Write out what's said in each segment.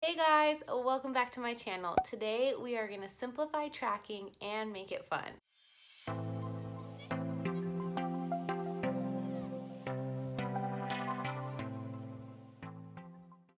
Hey guys, welcome back to my channel. Today we are going to simplify tracking and make it fun.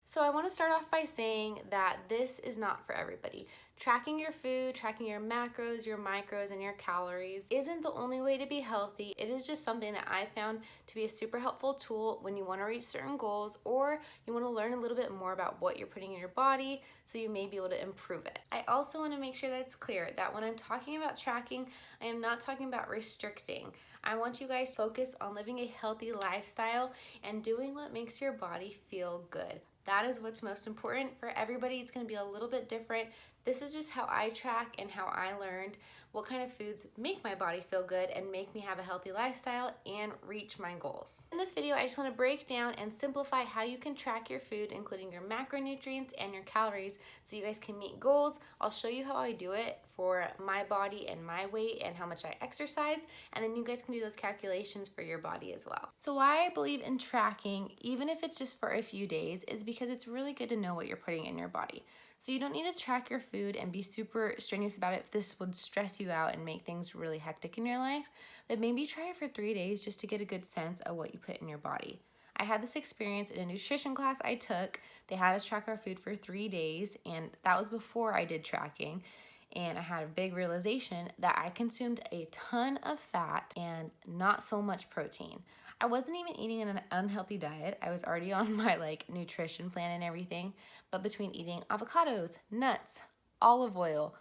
So I want to start off by saying that this is not for everybody. Tracking your food, tracking your macros, your micros, and your calories isn't the only way to be healthy. It is just something that I found to be a super helpful tool when you want to reach certain goals or you want to learn a little bit more about what you're putting in your body so you may be able to improve it. I also want to make sure that it's clear that when I'm talking about tracking, I am not talking about restricting. I want you guys to focus on living a healthy lifestyle and doing what makes your body feel good. That is what's most important. For everybody, it's going to be a little bit different. This is just how I track and how I learned what kind of foods make my body feel good and make me have a healthy lifestyle and reach my goals. In this video, I just want to break down and simplify how you can track your food, including your macronutrients and your calories, so you guys can meet goals. I'll show you how I do it for my body and my weight and how much I exercise, and then you guys can do those calculations for your body as well. So why I believe in tracking, even if it's just for a few days, is because it's really good to know what you're putting in your body. So you don't need to track your food and be super strenuous about it if this would stress you out and make things really hectic in your life, but maybe try it for 3 days just to get a good sense of what you put in your body. I had this experience in a nutrition class I took. They had us track our food for 3 days, and that was before I did tracking. And I had a big realization that I consumed a ton of fat and not so much protein. I wasn't even eating an unhealthy diet. I was already on my nutrition plan and everything, but between eating avocados, nuts, olive oil,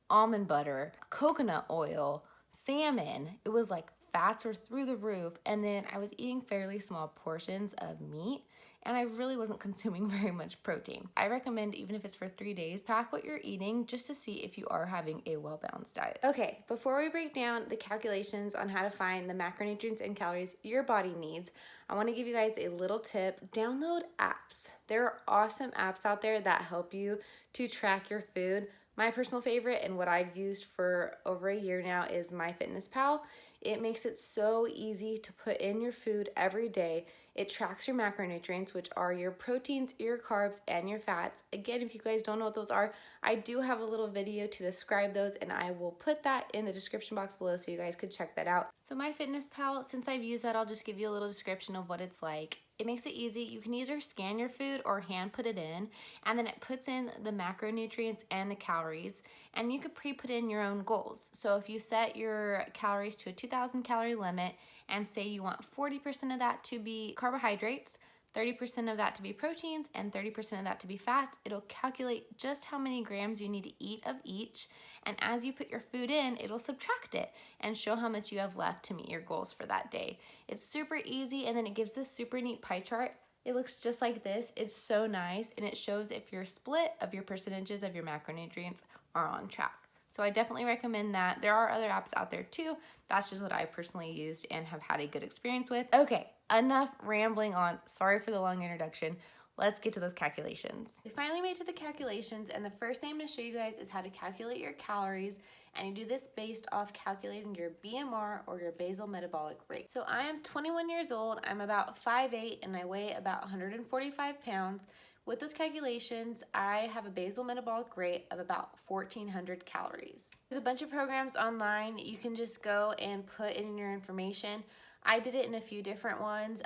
almond butter, coconut oil, salmon, it was like fats were through the roof, and then I was eating fairly small portions of meat, and I really wasn't consuming very much protein. I recommend, even if it's for 3 days, track what you're eating just to see if you are having a well-balanced diet. Okay, before we break down the calculations on how to find the macronutrients and calories your body needs, I want to give you guys a little tip. Download apps. There are awesome apps out there that help you to track your food. My personal favorite and what I've used for over a year now is MyFitnessPal. It makes it so easy to put in your food every day. It tracks your macronutrients, which are your proteins, your carbs, and your fats. Again, if you guys don't know what those are, I do have a little video to describe those, and I will put that in the description box below so you guys could check that out. So MyFitnessPal, since I've used that, I'll just give you a little description of what it's like. It makes it easy. You can either scan your food or hand put it in, and then it puts in the macronutrients and the calories, and you could pre-put in your own goals. So if you set your calories to a 2,000 calorie limit and say you want 40% of that to be carbohydrates, 30% of that to be proteins, and 30% of that to be fats, it'll calculate just how many grams you need to eat of each. And as you put your food in, it'll subtract it and show how much you have left to meet your goals for that day. It's super easy, and then it gives this super neat pie chart. It looks just like this. It's so nice, and it shows if your split of your percentages of your macronutrients are on track. So I definitely recommend that. There are other apps out there too. That's just what I personally used and have had a good experience with. Okay, enough rambling on. Sorry for the long introduction. Let's get to those calculations. We finally made to the calculations, and the first thing I'm going to show you guys is how to calculate your calories, and you do this based off calculating your BMR, or your basal metabolic rate. So I am 21 years old, I'm about 5'8", and I weigh about 145 pounds. With those calculations, I have a basal metabolic rate of about 1,400 calories. There's a bunch of programs online. You can just go and put in your information. I did it in a few different ones.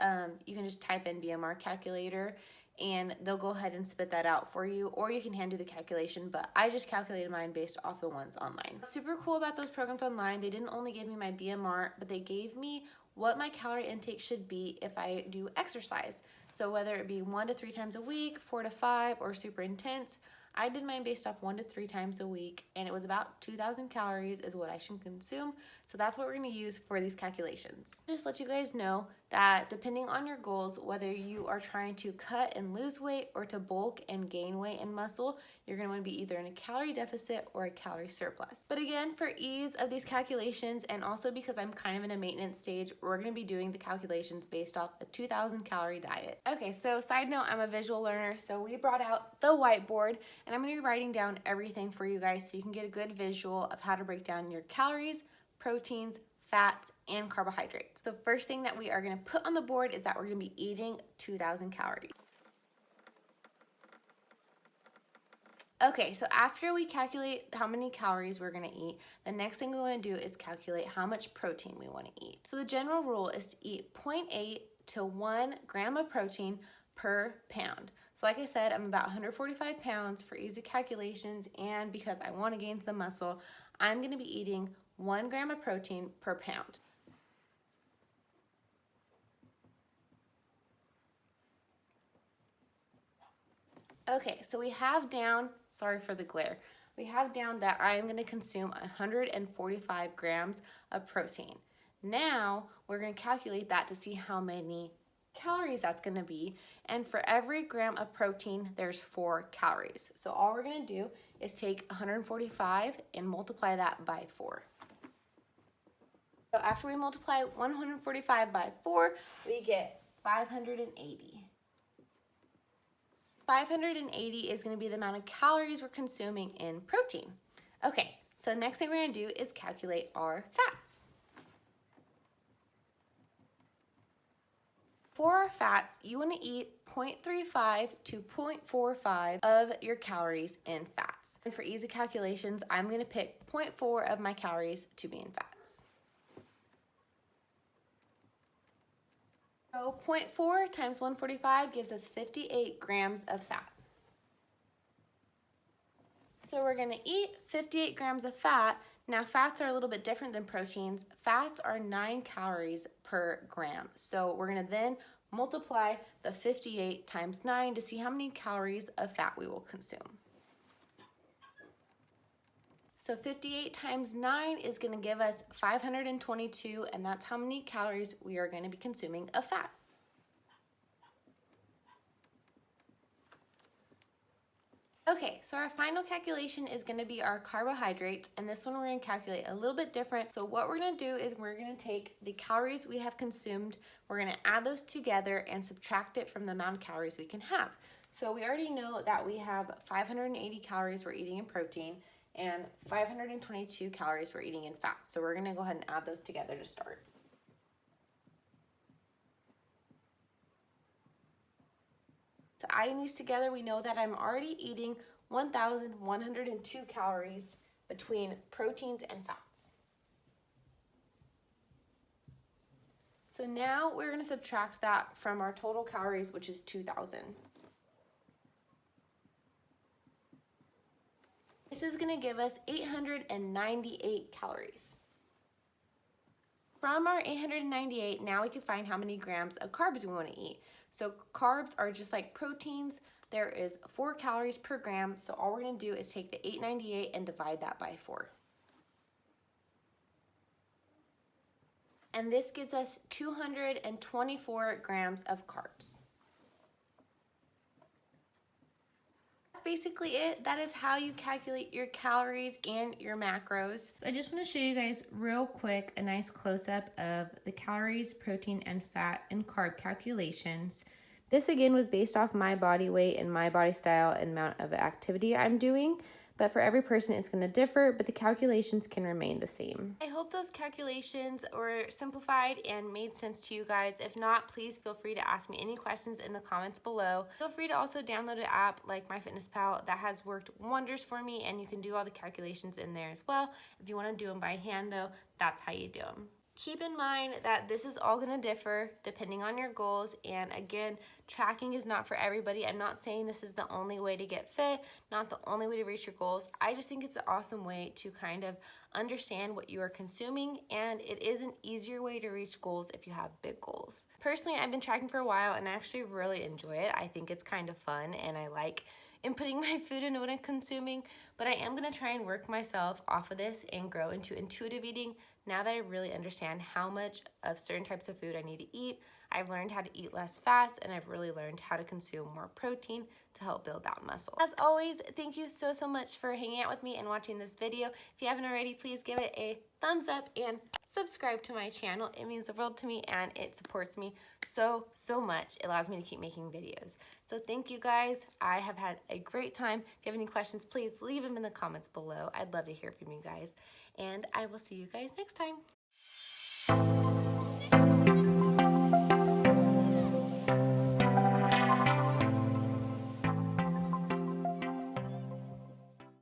You can just type in BMR calculator, and they'll go ahead and spit that out for you, or you can hand do the calculation, but I just calculated mine based off the ones online. What's super cool about those programs online, they didn't only give me my BMR, but they gave me what my calorie intake should be if I do exercise. So whether it be 1 to 3 times a week, 4 to 5, or super intense, I did mine based off 1 to 3 times a week, and it was about 2,000 calories is what I should consume. So that's what we're going to use for these calculations. Just let you guys know that depending on your goals, whether you are trying to cut and lose weight or to bulk and gain weight and muscle, you're going to want to be either in a calorie deficit or a calorie surplus. But again, for ease of these calculations, and also because I'm kind of in a maintenance stage, we're going to be doing the calculations based off a 2,000 calorie diet. Okay, so side note, I'm a visual learner, so we brought out the whiteboard, and I'm going to be writing down everything for you guys so you can get a good visual of how to break down your calories, proteins, fats, and carbohydrates. The first thing that we are going to put on the board is that we're going to be eating 2,000 calories. Okay, so after we calculate how many calories we're gonna eat, the next thing we wanna do is calculate how much protein we wanna eat. So the general rule is to eat 0.8 to 1 gram of protein per pound. So like I said, I'm about 145 pounds for easy calculations, and because I wanna gain some muscle, I'm gonna be eating 1 gram of protein per pound. Okay, so we have down, sorry for the glare, we have down that I am gonna consume 145 grams of protein. Now, we're gonna calculate that to see how many calories that's gonna be, and for every gram of protein, there's 4 calories. So all we're gonna do is take 145 and multiply that by 4. So after we multiply 145 by 4, we get 580. 580 is going to be the amount of calories we're consuming in protein. Okay, so next thing we're going to do is calculate our fats. For our fats, you want to eat 0.35 to 0.45 of your calories in fats. And for easy calculations, I'm going to pick 0.4 of my calories to be in fats. So 0.4 times 145 gives us 58 grams of fat. So we're gonna eat 58 grams of fat. Now fats are a little bit different than proteins. Fats are 9 calories per gram. So we're gonna then multiply the 58 times 9 to see how many calories of fat we will consume. So 58 times 9 is going to give us 522, and that's how many calories we are going to be consuming of fat. Okay, so our final calculation is going to be our carbohydrates, and this one we're going to calculate a little bit different. So what we're going to do is we're going to take the calories we have consumed, we're going to add those together and subtract it from the amount of calories we can have. So we already know that we have 580 calories we're eating in protein, and 522 calories we're eating in fat. So we're gonna go ahead and add those together to start. So adding these together, we know that I'm already eating 1,102 calories between proteins and fats. So now we're gonna subtract that from our total calories, which is 2,000. This is going to give us 898 calories. From our 898, now we can find how many grams of carbs we want to eat. So carbs are just like proteins. There is 4 calories per gram. So all we're going to do is take the 898 and divide that by 4. And this gives us 224 grams of carbs. Basically it. That is how you calculate your calories and your macros. I just want to show you guys real quick a nice close-up of the calories, protein, and fat and carb calculations. This again was based off my body weight and my body style and amount of activity I'm doing. But for every person it's going to differ, but the calculations can remain the same. I hope those calculations were simplified and made sense to you guys. If not, please feel free to ask me any questions in the comments below. Feel free to also download an app like MyFitnessPal that has worked wonders for me, and you can do all the calculations in there as well. If you want to do them by hand though, that's how you do them. Keep in mind that this is all going to differ depending on your goals, and again, tracking is not for everybody. I'm not saying this is the only way to get fit, not the only way to reach your goals. I just think it's an awesome way to kind of understand what you are consuming, and it is an easier way to reach goals if you have big goals. Personally, I've been tracking for a while and I actually really enjoy it. I think it's kind of fun and I like inputting my food into what I'm consuming, but I am going to try and work myself off of this and grow into intuitive eating now that I really understand how much of certain types of food I need to eat. I've learned how to eat less fats, and I've really learned how to consume more protein to help build that muscle. As always, thank you so much for hanging out with me and watching this video. If you haven't already, please give it a thumbs up and subscribe to my channel. It means the world to me and it supports me so much. It allows me to keep making videos. So thank you guys. I have had a great time. If you have any questions, please leave them in the comments below. I'd love to hear from you guys. And I will see you guys next time.